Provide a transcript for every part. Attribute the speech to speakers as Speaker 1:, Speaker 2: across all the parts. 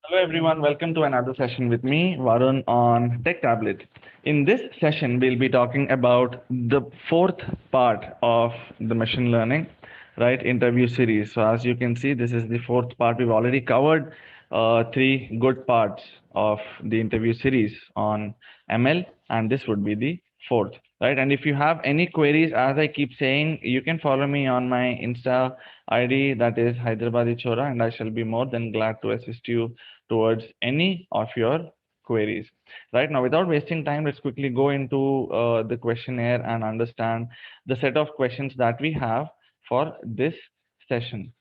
Speaker 1: Hello everyone, welcome to another session with me, Varun on Tech Tablet. In this session, we'll be talking about the fourth part of the machine learning, right, interview series. So as you can see, this is the fourth part. We've already covered three good parts of the interview series on ML, and this would be the fourth, right? And if you have any queries, as I keep saying, you can follow me on my Insta ID, that is Hyderabadi Chora, and I shall be more than glad to assist you towards any of your queries. Right now, without wasting time, let's quickly go into the questionnaire and understand the set of questions that we have for this session.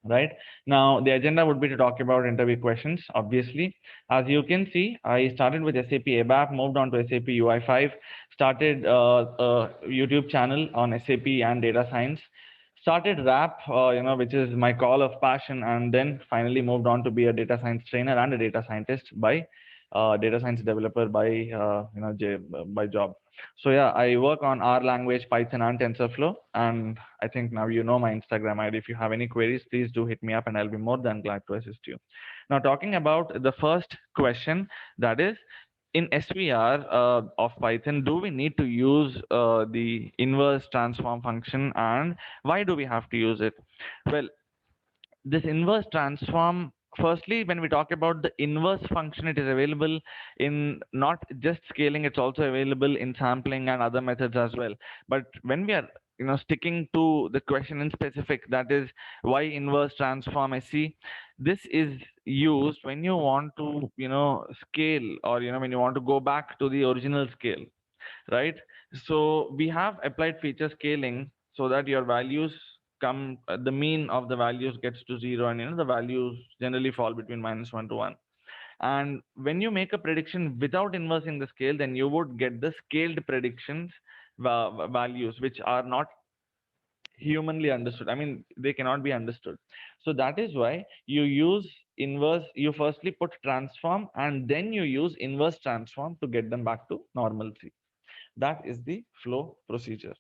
Speaker 1: Right now, the agenda would be to talk about interview questions. Obviously, as you can see, I started with SAP ABAP, moved on to SAP UI5, started a YouTube channel on SAP and data science, started RAP, which is my call of passion, and then finally moved on to be a data science trainer and a data scientist by data science developer by by job. So yeah, I work on R language, Python, and TensorFlow, and I think now you know my Instagram ID. If you have any queries, please do hit me up, and I'll be more than glad to assist you. Now, talking about the first question, that is, in SVR of Python, do we need to use the inverse transform function, and why do we have to use it? Well, this inverse transform, firstly, when we talk about the inverse function, it is available in not just scaling, it's also available in sampling and other methods as well. But when we are sticking to the question in specific, that is why inverse transform SC, this is used when you want to scale, or when you want to go back to the original scale, right? So we have applied feature scaling so that your values come, the mean of the values gets to zero, and the values generally fall between -1 to 1. And when you make a prediction without inversing the scale, then you would get the scaled predictions values, which are not humanly understood. I mean, they cannot be understood. So that is why you use inverse. You firstly put transform, and then you use inverse transform to get them back to normalcy. That is the flow procedure.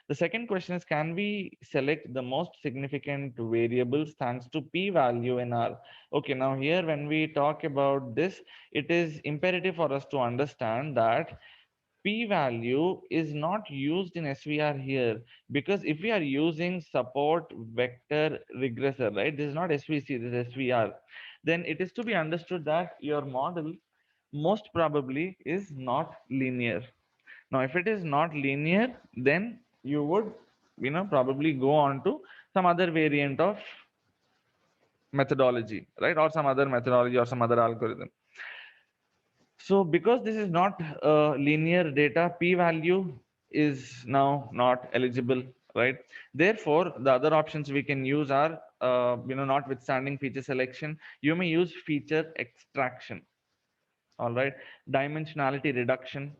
Speaker 1: The second question is, can we select the most significant variables thanks to p-value in R? Okay, now here when we talk about this, it is imperative for us to understand that p-value is not used in SVR here, because if we are using support vector regressor, right? This is not SVC, this is SVR. Then it is to be understood that your model most probably is not linear. Now, if it is not linear, then you would, probably go on to some other variant of methodology, right? Or some other methodology or some other algorithm. So because this is not linear data, p-value is now not eligible, right? Therefore, the other options we can use are, notwithstanding feature selection, you may use feature extraction, all right, dimensionality reduction.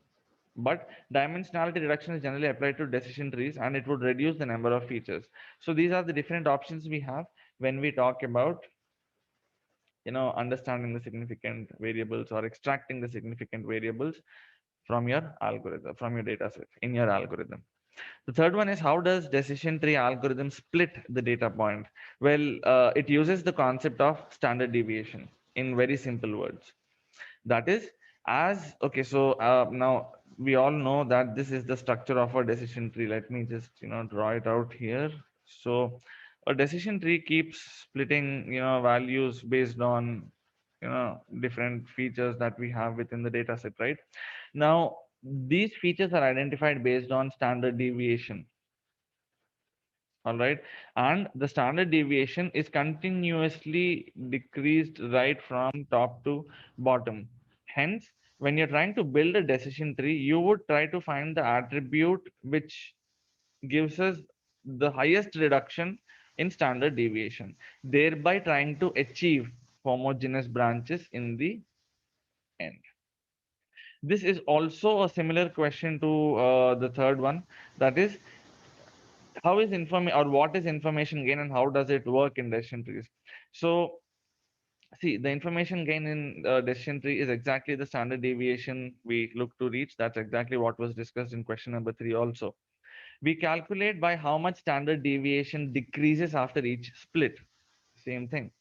Speaker 1: But dimensionality reduction is generally applied to decision trees, and it would reduce the number of features. So these are the different options we have when we talk about understanding the significant variables or extracting the significant variables from your algorithm, from your data set in your algorithm. The third one is, how does decision tree algorithm split the data point? Well, it uses the concept of standard deviation in very simple words. That is, as okay, so now we all know that this is the structure of a decision tree. Let me just draw it out here. So a decision tree keeps splitting values based on different features that we have within the data set, right? Now these features are identified based on standard deviation, all right, and the standard deviation is continuously decreased right from top to bottom. Hence, when you're trying to build a decision tree, you would try to find the attribute which gives us the highest reduction in standard deviation, thereby trying to achieve homogeneous branches in the end. This is also a similar question to the third one, that is, how is information, or what is information gain, and how does it work in decision trees? So see, the information gain in decision tree is exactly the standard deviation we look to reach. That's exactly what was discussed in question number 3 also. We calculate by how much standard deviation decreases after each split. Same thing.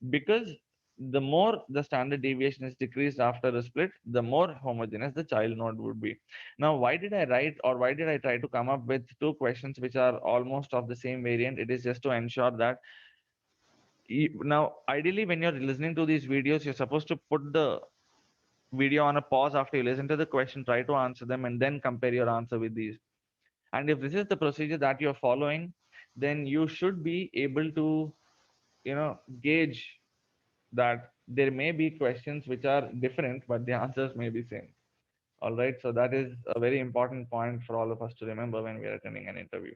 Speaker 1: Because the more the standard deviation is decreased after a split, the more homogeneous the child node would be. Now, why did I write, or why did I try to come up with two questions which are almost of the same variant? It is just to ensure that now, ideally, when you're listening to these videos, you're supposed to put the video on a pause after you listen to the question, try to answer them, and then compare your answer with these. And if this is the procedure that you're following, then you should be able to, gauge that there may be questions which are different, but the answers may be same. All right. So that is a very important point for all of us to remember when we are attending an interview.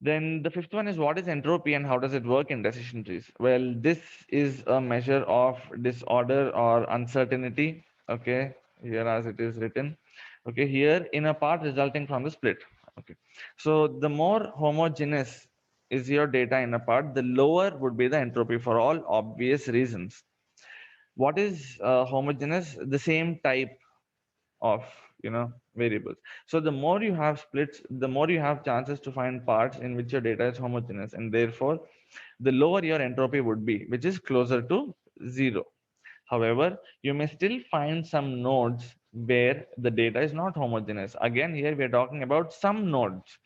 Speaker 1: Then the fifth one is, what is entropy and how does it work in decision trees? Well, this is a measure of disorder or uncertainty. Okay, here as it is written. Okay, here in a part resulting from the split. Okay, so the more homogeneous is your data in a part, the lower would be the entropy for all obvious reasons. What is homogeneous? The same type of variables. So the more you have splits, the more you have chances to find parts in which your data is homogeneous, and therefore the lower your entropy would be, which is closer to zero. However, you may still find some nodes where the data is not homogeneous. Again, here we are talking about some nodes.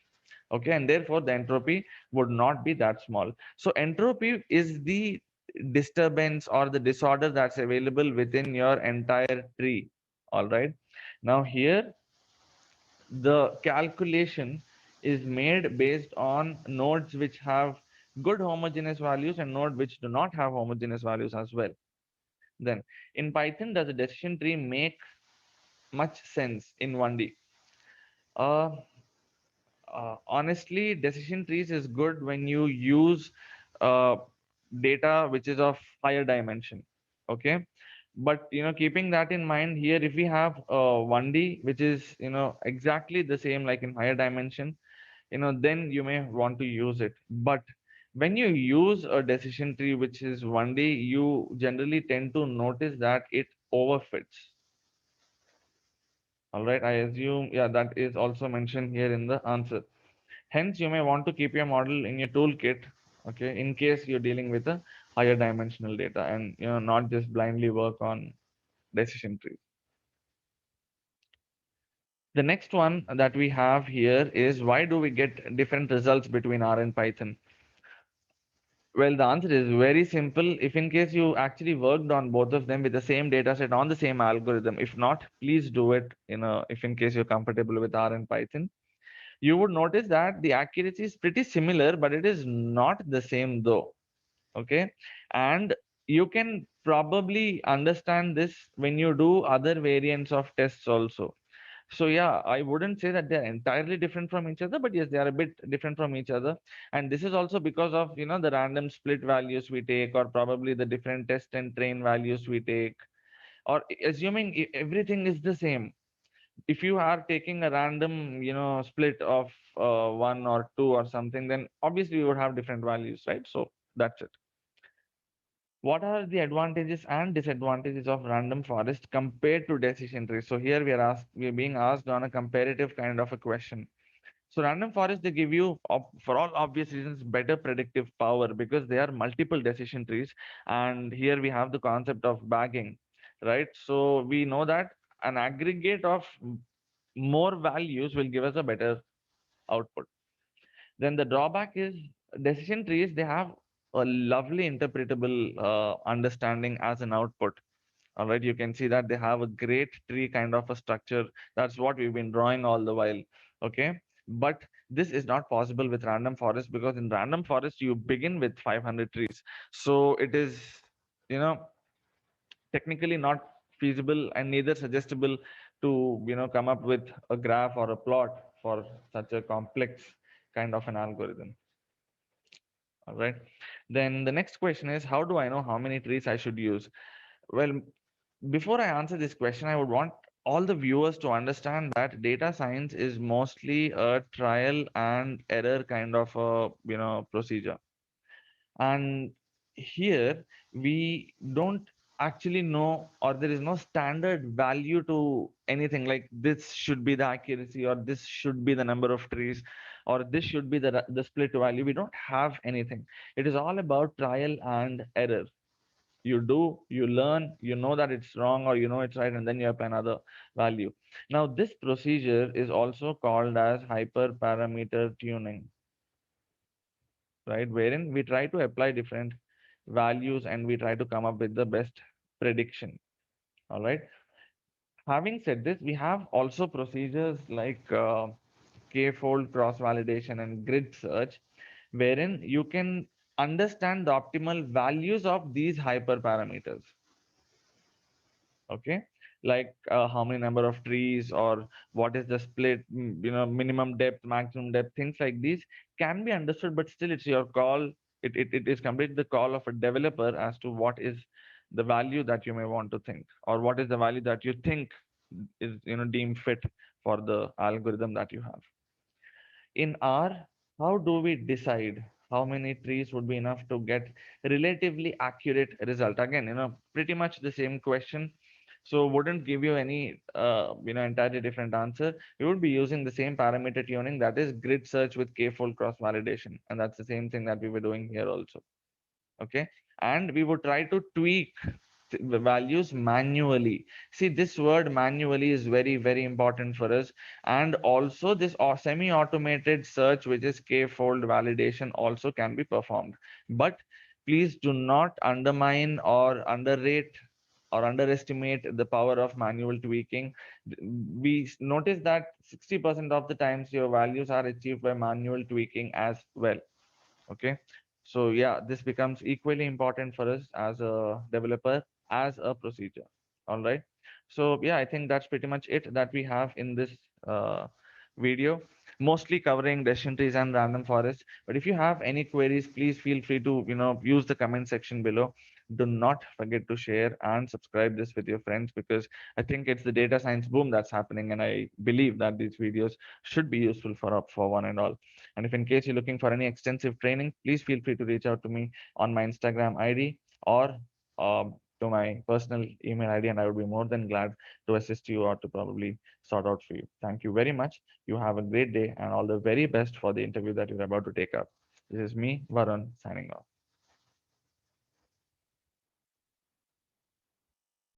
Speaker 1: Okay, and therefore the entropy would not be that small. So entropy is the disturbance or the disorder that's available within your entire tree. All right, now here the calculation is made based on nodes which have good homogeneous values and nodes which do not have homogeneous values as well. Then in Python, does a decision tree make much sense in 1D? uh, Honestly, decision trees is good when you use uh, data which is of higher dimension. Okay, but keeping that in mind, here if we have 1D which is exactly the same like in higher dimension, then you may want to use it. But when you use a decision tree which is 1D, you generally tend to notice that it overfits. All right, I assume, yeah, that is also mentioned here in the answer. Hence, you may want to keep your model in your toolkit, okay, in case you're dealing with a higher dimensional data and not just blindly work on decision trees. The next one that we have here is, why do we get different results between R and Python? Well, the answer is very simple. If in case you actually worked on both of them with the same data set on the same algorithm, if not, please do it, if in case you're comfortable with R and Python, you would notice that the accuracy is pretty similar, but it is not the same though. Okay, and you can probably understand this when you do other variants of tests also. So yeah, I wouldn't say that they're entirely different from each other, but yes, they are a bit different from each other. And this is also because of the random split values we take, or probably the different test and train values we take, or assuming everything is the same. If you are taking a random split of one or two or something, then obviously you would have different values, right? So that's it. What are the advantages and disadvantages of random forest compared to decision trees? So here we are being asked on a comparative kind of a question. So random forest, they give you, for all obvious reasons, better predictive power because they are multiple decision trees. And here we have the concept of bagging, right? So we know that an aggregate of more values will give us a better output. Then the drawback is, decision trees, they have a lovely interpretable understanding as an output. All right, you can see that they have a great tree kind of a structure. That's what we've been drawing all the while. Okay, but this is not possible with random forest, because in random forest you begin with 500 trees. So it is, you know, technically not feasible and neither suggestible to come up with a graph or a plot for such a complex kind of an algorithm. All right, then the next question is, how do I know how many trees I should use? Well, before I answer this question, I would want all the viewers to understand that data science is mostly a trial and error kind of a procedure. And here we don't actually know, or there is no standard value to anything like this should be the accuracy, or this should be the number of trees, or this should be the split value. We don't have anything. It is all about trial and error. You do, you learn, you know that it's wrong or you know it's right, and then you apply another value. Now, this procedure is also called as hyperparameter tuning, right? Wherein we try to apply different values and we try to come up with the best prediction. All right. Having said this, we have also procedures like k-fold cross-validation and grid search, wherein you can understand the optimal values of these hyperparameters. Okay, like how many number of trees or what is the split, minimum depth, maximum depth, things like these can be understood, but still it's your call. It is completely the call of a developer as to what is the value that you may want to think, or what is the value that you think is deemed fit for the algorithm that you have. In R, how do we decide how many trees would be enough to get relatively accurate result? Again, pretty much the same question. So wouldn't give you any, entirely different answer. We would be using the same parameter tuning, that is grid search with k-fold cross validation. And that's the same thing that we were doing here also. Okay. And we would try to tweak the values manually. See, this word manually is very, very important for us. And also this semi-automated search, which is k-fold validation, also can be performed. But please do not undermine or underrate or underestimate the power of manual tweaking. We notice that 60% of the times your values are achieved by manual tweaking as well. Okay. So yeah, this becomes equally important for us as a developer, as a procedure. All right. So yeah, I think that's pretty much it that we have in this uh, video, mostly covering decision trees and random forests. But if you have any queries, please feel free to use the comment section below. Do not forget to share and subscribe this with your friends, because I think it's the data science boom that's happening, and I believe that these videos should be useful for one and all. And if in case you're looking for any extensive training, please feel free to reach out to me on my Instagram ID, or to my personal email ID, and I would be more than glad to assist you or to probably sort out for you. Thank you very much. You have a great day and all the very best for the interview that you're about to take up. This is me, Varun, signing off.